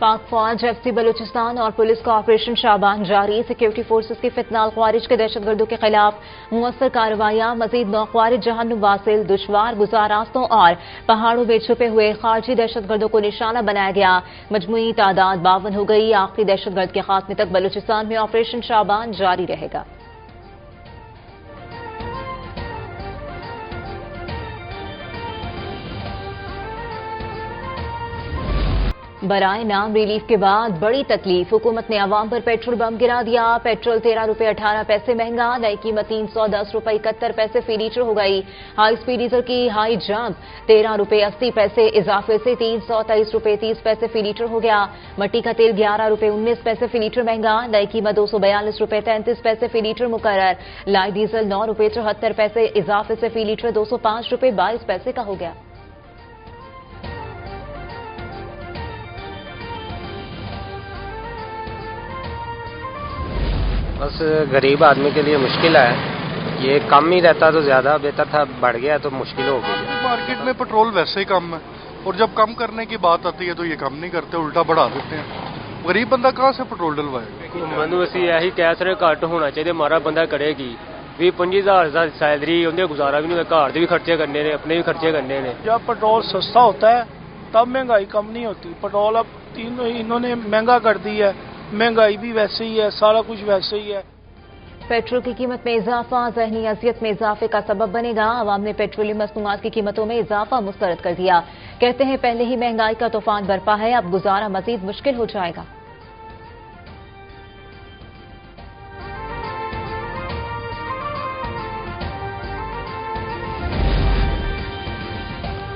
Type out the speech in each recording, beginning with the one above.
पाक फौज, एफसी बलूचिस्तान और पुलिस का ऑपरेशन शाबान जारी। सिक्योरिटी फोर्सेस की फितनाल ख्वारिज के दहशतगर्दों के खिलाफ मुअस्सर कार्रवाइयां। मजीद 9 ख्वारिज जहन्नुम वासिल, दुश्वार गुजार रास्तों और पहाड़ों में छुपे हुए खारजी दहशतगर्दों को निशाना बनाया गया। मजमूई तादाद 52 हो गई। आखिरी दहशतगर्द के खात्मे तक बलूचिस्तान में ऑपरेशन शाबान जारी रहेगा। बराए नाम रिलीफ के बाद बड़ी तकलीफ। हुकूमत ने आवाम पर पेट्रोल बम गिरा दिया। पेट्रोल 13 रुपए 18 पैसे महंगा। नई कीमत 310 रुपए 71 पैसे फी लीटर हो गई। हाई स्पीड डीजल की हाई जंप 13 रुपए 80 पैसे इजाफे से 323 रुपए 30 पैसे फी लीटर हो गया। मट्टी का तेल 11 रुपए 19 पैसे फी लीटर महंगा। नई कीमत 242 रुपए 33 पैसे फी लीटर मुकर्रर। लाइट डीजल 9 रुपए 74 पैसे इजाफे से फी लीटर 205 रुपए 22 पैसे का हो गया। बस गरीब आदमी के लिए मुश्किल है। ये कम ही रहता तो ज़्यादा बेहतर था, बढ़ गया तो मुश्किल हो गई। मार्केट में पेट्रोल वैसे ही कम है और जब कम करने की बात आती है तो ये कम नहीं करते, उल्टा बढ़ा देते हैं। गरीब बंदा कहाँ से पेट्रोल डलवाएगा। मैं असी यही कह सकते घट होना चाहिए, मारा बंदा करेगी। 20-25 हज़ार सैलरी उन्हें गुजारा भी नहीं होता, घर के भी खर्चे करने ने, अपने भी खर्चे करने ने। जब पेट्रोल सस्ता होता है तब महंगाई कम नहीं होती। पेट्रोल अब इन्होंने महंगा कर दी है, महंगाई भी वैसे ही है, सारा कुछ वैसे ही है। पेट्रोल की कीमत में इजाफा ज़हनी अज़ियत में इजाफे का सबब बनेगा। अवाम ने पेट्रोलियम मसनूआत की कीमतों में इजाफा मुस्तरद कर दिया। कहते हैं पहले ही महंगाई का तूफान बरपा है, अब गुजारा मजीद मुश्किल हो जाएगा।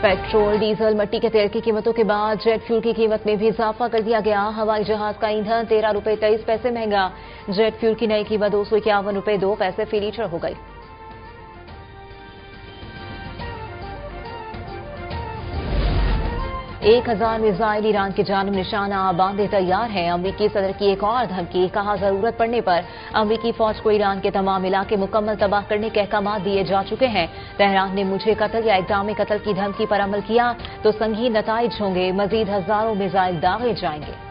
पेट्रोल, डीजल, मट्टी के तेल की कीमतों के बाद जेट फ्यूल की कीमत में भी इजाफा कर दिया गया। हवाई जहाज का ईंधन 13 रुपए 23 पैसे महंगा। जेट फ्यूल की नई कीमत 251 रुपए 2 पैसे फी लीटर हो गई। 1000 मिसाइल ईरान की जानिब निशाना बांधे तैयार हैं। अमरीकी सदर की एक और धमकी, कहा जरूरत पड़ने पर अमरीकी फौज को ईरान के तमाम इलाके मुकम्मल तबाह करने के अहकाम दिए जा चुके हैं। तेहरान ने मुझे कत्ल या इक़दाम कत्ल की धमकी पर अमल किया तो संगीन नताइज होंगे। मजीद हजारों मिसाइल दागे जाएंगे।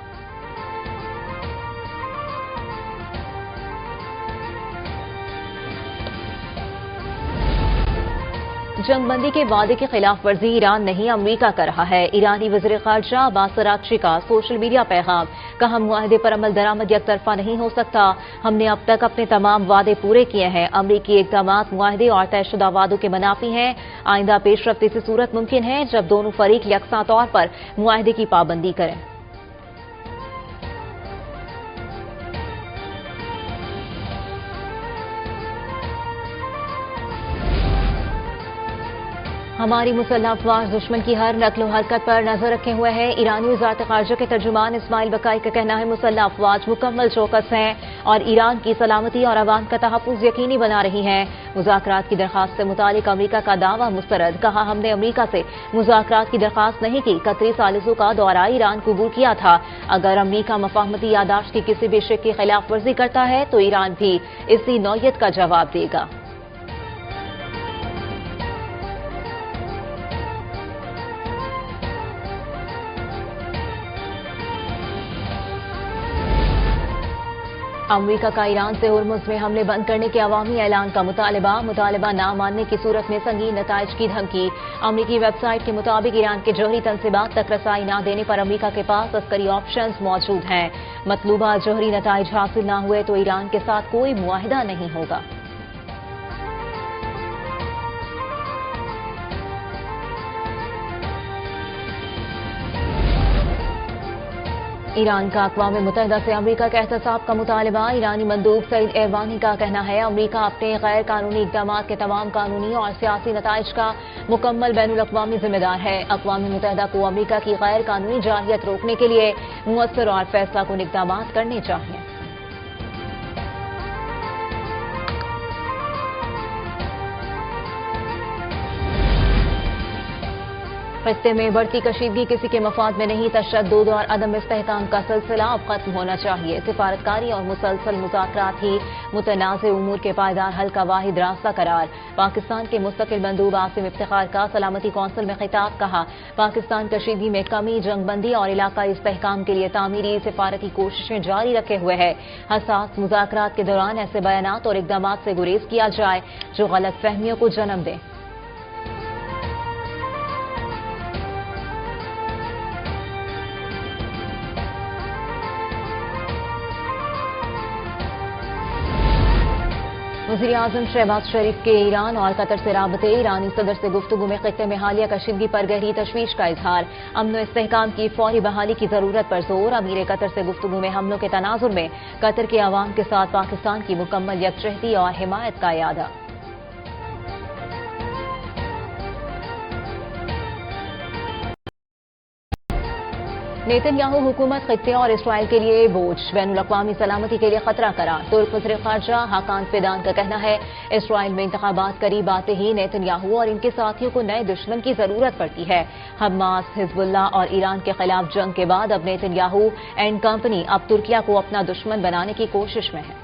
जंगबंदी के वादे की खिलाफ वर्जी ईरान नहीं अमरीका कर रहा है। ईरानी वज़ीर ख़ारजा अब्बास अराग़ची का सोशल मीडिया पैगाम, कहा मुआहदे पर अमल दरामद एक तरफा नहीं हो सकता। हमने अब तक अपने तमाम वादे पूरे किए हैं। अमरीकी इक़दामात मुआहदे और तयशुदा वादों के मुनाफी हैं। आइंदा पेशरफ्त इसी सूरत मुमकिन है जब दोनों फरीक यकसा तौर पर मुआहदे की पाबंदी करें। हमारी मुसल्लह अफवाज दुश्मन की हर नकलो हरकत पर नजर रखे हुए हैं। ईरानी वज़ारत ख़ारजा के तर्जुमान इस्माइल बकाई का कहना है मुसल्लह अफवाज मुकम्मल चौकस हैं और ईरान की सलामती और अवाम का तहफ़्फ़ुज़ यकीनी बना रही हैं। मुज़ाकरात की दरख्वास्त से मुतालिक अमरीका का दावा मुस्तरद, कहा हमने अमरीका से मुज़ाकरात की दरख्वास्त नहीं की। कतरी सालिसों का दौरा ईरान कबूल किया था। अगर अमरीका मफाहमती यादाश्त की किसी भी शिक की खिलाफ वर्जी करता है तो ईरान भी इसी नौयत का जवाब देगा। अमरीका का ईरान से हुर्मुज़ में हमले बंद करने के अवामी ऐलान का मुतालबा ना मानने की सूरत में संगीन नताइज की धमकी। अमरीकी वेबसाइट के मुताबिक ईरान के जौहरी तनसीबात तक रसाई न देने पर अमरीका के पास अस्करी ऑप्शंस मौजूद हैं। मतलूबा जौहरी नताइज हासिल न हुए तो ईरान के साथ कोई मुआहिदा नहीं होगा। ईरान का अक़वाम मुत्तहिदा से अमरीका के एहतसाब का मुतालबा। ईरानी मंदूब सईद एरवानी का कहना है अमरीका अपने गैर कानूनी इक़दामात के तमाम कानूनी और सियासी नताइज का मुकम्मल बैनुल अक़वामी जिम्मेदार है। अक़वाम मुत्तहिदा को अमरीका की गैर कानूनी जाहिलियत रोकने के लिए मुअस्सर और फैसला कुन इक़दामात करने चाहिए। خطے میں بڑھتی کشیدگی کسی کے مفاد میں نہیں، تشدد اور عدم استحکام کا سلسلہ اب ختم ہونا چاہیے، سفارتکاری اور مسلسل مذاکرات ہی متنازع امور کے پائیدار حل کا واحد راستہ قرار۔ پاکستان کے مستقل مندوب عاصم افتخار کا سلامتی کونسل میں خطاب، کہا پاکستان کشیدگی میں کمی، جنگ بندی اور علاقائی استحکام کے لیے تعمیری سفارتی کوششیں جاری رکھے ہوئے ہے۔ حساس مذاکرات کے دوران ایسے بیانات اور اقدامات سے گریز کیا جائے جو غلط فہمیوں کو جنم دیں۔ وزیراعظم شہباز شریف کے ایران اور قطر سے رابطے، ایرانی صدر سے گفتگو میں خطے میں حالیہ کشیدگی پر گہری تشویش کا اظہار، امن و استحکام کی فوری بحالی کی ضرورت پر زور، امیر قطر سے گفتگو میں حملوں کے تناظر میں قطر کے عوام کے ساتھ پاکستان کی مکمل یکجہتی اور حمایت کا اعادہ۔ نیتن یاہو حکومت خطے اور اسرائیل کے لیے بوجھ، بین الاقوامی سلامتی کے لیے خطرہ قرار۔ ترک وزیر خارجہ حاکان فیدان کا کہنا ہے اسرائیل میں انتخابات قریب آتے ہی نیتن یاہو اور ان کے ساتھیوں کو نئے دشمن کی ضرورت پڑتی ہے۔ حماس، حزب اللہ اور ایران کے خلاف جنگ کے بعد اب نیتن یاہو اینڈ کمپنی اب ترکیہ کو اپنا دشمن بنانے کی کوشش میں ہے۔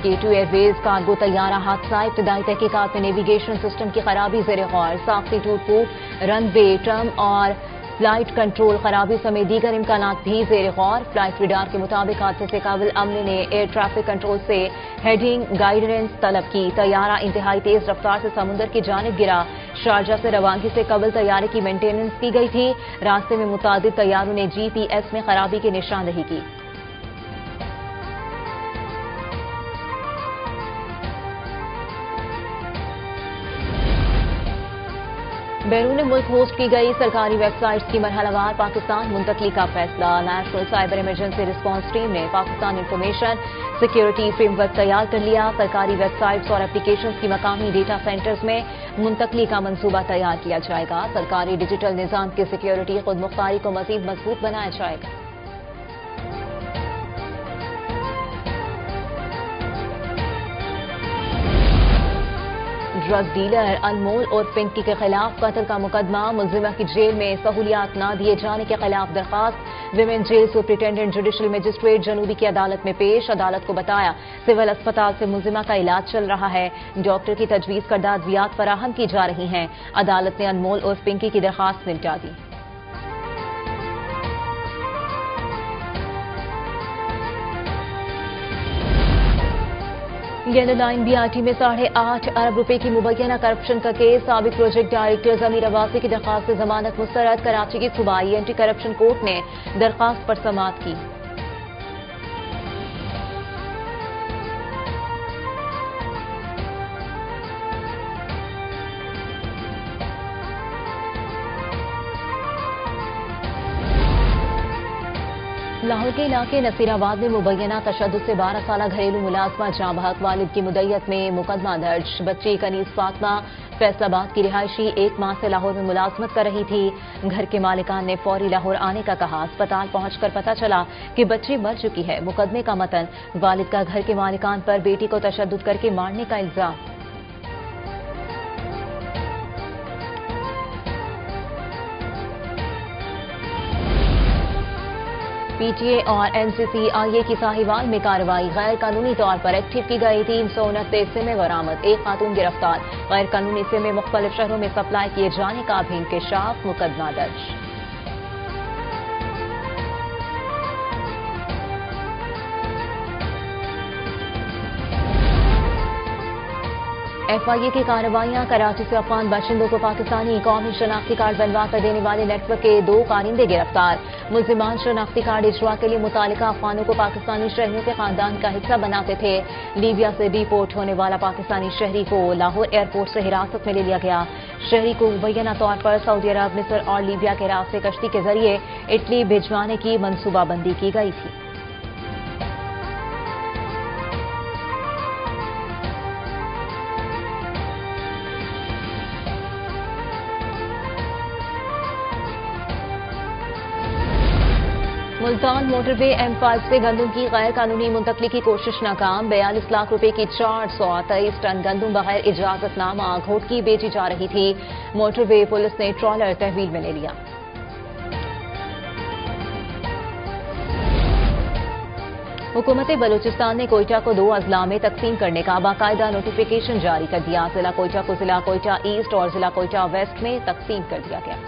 K2 ایئر ویز کارگو طیارہ حادثہ، ابتدائی تحقیقات میں نیویگیشن سسٹم کی خرابی زیر غور، ساختی ٹوٹ پھوٹ، رن وے، ٹرم اور فلائٹ کنٹرول خرابی سمیت دیگر امکانات بھی زیر غور۔ فلائٹ ریڈار کے مطابق حادثے سے قابل عملے نے ایئر ٹریفک کنٹرول سے ہیڈنگ گائیڈنس طلب کی، طیارہ انتہائی تیز رفتار سے سمندر کی جانب گرا۔ شارجہ سے روانگی سے قبل طیارے کی مینٹیننس کی گئی تھی، راستے میں متعدد طیاروں نے GPS میں خرابی کی نشاندہی کی۔ بیرون ملک ہوسٹ کی گئی سرکاری ویب سائٹس کی مرحلہ وار پاکستان منتقلی کا فیصلہ، national cyber emergency response team نے Pakistan information security framework تیار کر لیا، سرکاری ویب سائٹس اور اپلیکیشنز کی مقامی ڈیٹا سینٹرز میں منتقلی کا منصوبہ تیار کیا جائے گا، سرکاری ڈیجیٹل نظام کی سیکیورٹی خود مختاری کو مزید مضبوط بنایا جائے گا۔ ڈرگ ڈیلر انمول اور پنکی کے خلاف قتل کا مقدمہ، ملزمہ کی جیل میں سہولیات نہ دیے جانے کے خلاف درخواست، women jail superintendent judicial magistrate جنوبی کی عدالت میں پیش، عدالت کو بتایا سول اسپتال سے ملزمہ کا علاج چل رہا ہے، ڈاکٹر کی تجویز کردہ ادویات فراہم کی جا رہی ہیں، عدالت نے انمول اور پنکی کی درخواست نمٹا دی۔ یلو لائن BRT میں 8.5 ارب روپے کی مبینہ کرپشن کا کیس، سابق پروجیکٹ ڈائریکٹر ضمیر عباسی کی درخواست سے ضمانت مسترد، کراچی کی صوبائی اینٹی کرپشن کورٹ نے درخواست پر سماعت کی۔ لاہور کے علاقے نصیر آباد میں مبینہ تشدد سے 12 سالہ گھریلو ملازمہ جاں بحق، والد کی مدعیت میں مقدمہ درج، بچی کنیز فاطمہ فیصل آباد کی رہائشی 1 ماہ سے لاہور میں ملازمت کر رہی تھی، گھر کے مالکان نے فوری لاہور آنے کا کہا، اسپتال پہنچ کر پتہ چلا کہ بچی مر چکی ہے، مقدمے کا متن، والد کا گھر کے مالکان پر بیٹی کو تشدد کر کے مارنے کا الزام۔ PTA اور NCCIA کی ساہیوال میں کارروائی، غیر قانونی طور پر ایکٹیو کی گئی 329 سمیں برآمد، 1 خاتون گرفتار، غیر قانونی سمیں مختلف شہروں میں سپلائی کیے جانے کا بھی انکشاف، مقدمہ درج۔ FIA کی کارروائیاں، کراچی سے افغان باشندوں کو پاکستانی قومی شناختی کارڈ بنوا کر دینے والے نیٹ ورک کے 2 کارندے گرفتار، ملزمان شناختی کارڈ اجرا کے لیے متعلقہ افغانوں کو پاکستانی شہریوں کے خاندان کا حصہ بناتے تھے، لیبیا سے ڈیپورٹ ہونے والا پاکستانی شہری کو لاہور ایئرپورٹ سے حراست میں لے لیا گیا، شہری کو مبینہ طور پر سعودی عرب، مصر اور لیبیا کے راستے کشتی کے ذریعے اٹلی بھجوانے کی منصوبہ بندی کی گئی تھی۔ मुल्तान मोटरवे M5 से गंदम की गैर कानूनी मुंतकली की कोशिश नाकाम। 42 लाख रुपए की 423 टन गंदम बगैर इजाजतनामा घोटकी बेची जा रही थी। मोटरवे पुलिस ने ट्रॉलर तहवील में ले लिया। हुकूमत बलूचिस्तान ने कोयटा को 2 अजला में तकसीम करने का बाकायदा नोटिफिकेशन जारी कर दिया। जिला कोयटा को जिला कोयटा ईस्ट और जिला कोयटा वेस्ट में तकसीम कर दिया गया।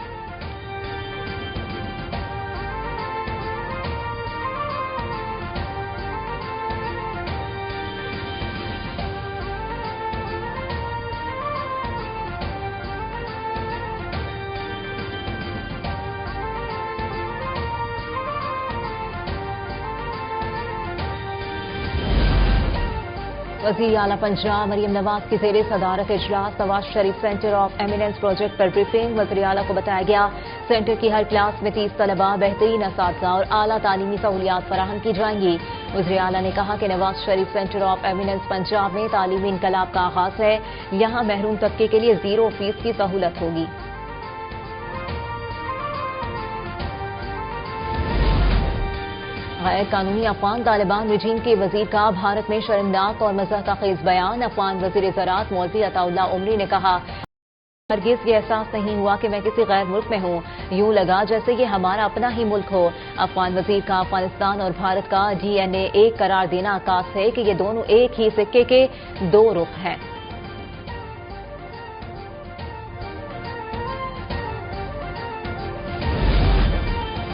वज़ीर आला पंजाब मरियम नवाज की ज़ेरे सदारत इजलास Nawaz Sharif centre of eminence project पर ब्रीफिंग। वज़ीर आला को बताया गया सेंटर की हर क्लास में 30 तलबा बेहतरीन असातिज़ा और आला तालीमी सहूलियात फराहम की जाएंगी। वज़ीर आला ने कहा कि Nawaz Sharif centre of eminence Punjab में तालीमी इनकलाब का आगाज है। यहाँ महरूम तबके के लिए 0 फीस की सहूलत होगी। गैर कानूनी अफगान तालिबान रजीम के वजीर का भारत में शर्मनाक और मज़ह का खेज बयान। अफगान वजीर ज़राअत मौलवी अताउल्ला उमरी ने कहा हरगिज़ ये एहसास नहीं हुआ कि मैं किसी गैर मुल्क में हूँ, यूं लगा जैसे ये हमारा अपना ही मुल्क हो। अफगान वजीर का अफगानिस्तान और भारत का DNA एक करार देना आकाश है कि ये दोनों एक ही सिक्के के 2 रुख हैं।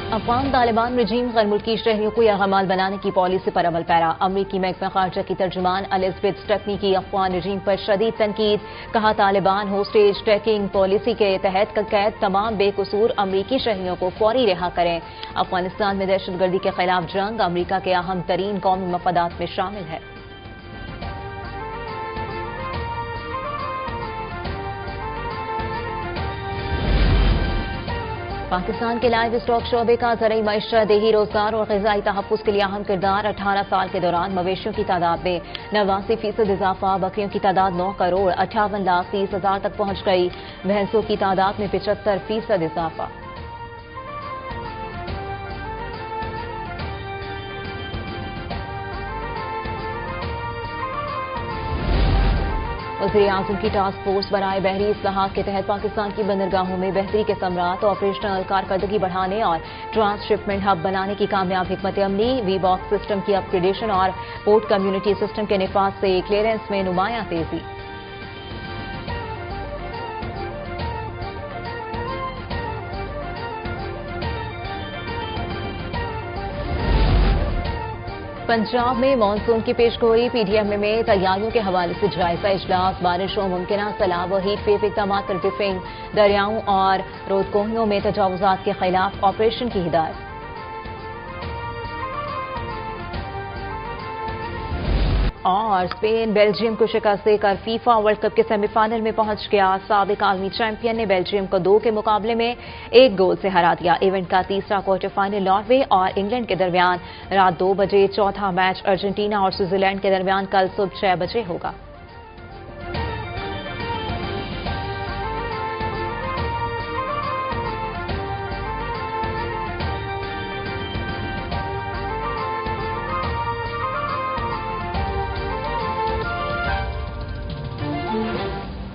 अफगान तालिबान रजीम गैर मुल्की शहरियों को यरगमाल बनाने की पॉलिसी पर अमल पैरा। अमरीकी महकमा खारजा की तर्जुमान एलिज़ाबेथ स्टेफनी की अफगान रजीम पर शदीद तनकीद। कहा तालिबान होस्टेज टेकिंग पॉलिसी के तहत कैद तमाम बेकसूर अमरीकी शहरियों को फौरी रिहा करें। अफगानिस्तान में दहशतगर्दी के खिलाफ जंग अमरीका के अहम तरीन कौमी मफादात में शामिल है। पाकिस्तान के लाइव स्टॉक शोबे का ज़राई मईशत, देही रोजगार और ग़िज़ाई तहफ़्फ़ुज़ के लिए अहम किरदार। 18 साल के दौरान मवेशियों की तादाद में 89% इजाफा। बकरियों की तादाद 9 करोड़ 58 लाख 30 हजार तक पहुंच गई। भैंसों की तादाद में 75% इजाफा। वज़ीर आज़म की टास्क फोर्स बराए बहरी इस्लाहात के तहत पाकिस्तान की बंदरगाहों में बेहतरी के समरात, ऑपरेशनल कारकर्दगी बढ़ाने और ट्रांसशिपमेंट हब बनाने की कामयाब हिकमत अमली। वी बॉक्स सिस्टम की अपग्रेडेशन और पोर्ट कम्युनिटी सिस्टम के निफाज से क्लियरेंस में नुमायां तेजी। पंजाब में मानसून की पेशगोई, PDM में तैयारियों के हवाले से जायजा इजलास। बारिश और मुमकिन सैलाब व हीट वेव इक़दामात पर ब्रीफिंग। दरियाओं और रोदकोहियों में तजावुज़ात के खिलाफ ऑपरेशन की हिदायत। और स्पेन बेल्जियम को शिकस्त देकर फीफा वर्ल्ड कप के सेमीफाइनल में पहुंच गया। साबिक आलमी चैंपियन ने बेल्जियम को 2 के मुकाबले में 1 गोल से हरा दिया। इवेंट का तीसरा क्वार्टर फाइनल नॉर्वे और इंग्लैंड के दरमियान रात 2 बजे, चौथा मैच अर्जेंटीना और स्विट्जरलैंड के दरमियान कल सुबह 6 बजे होगा।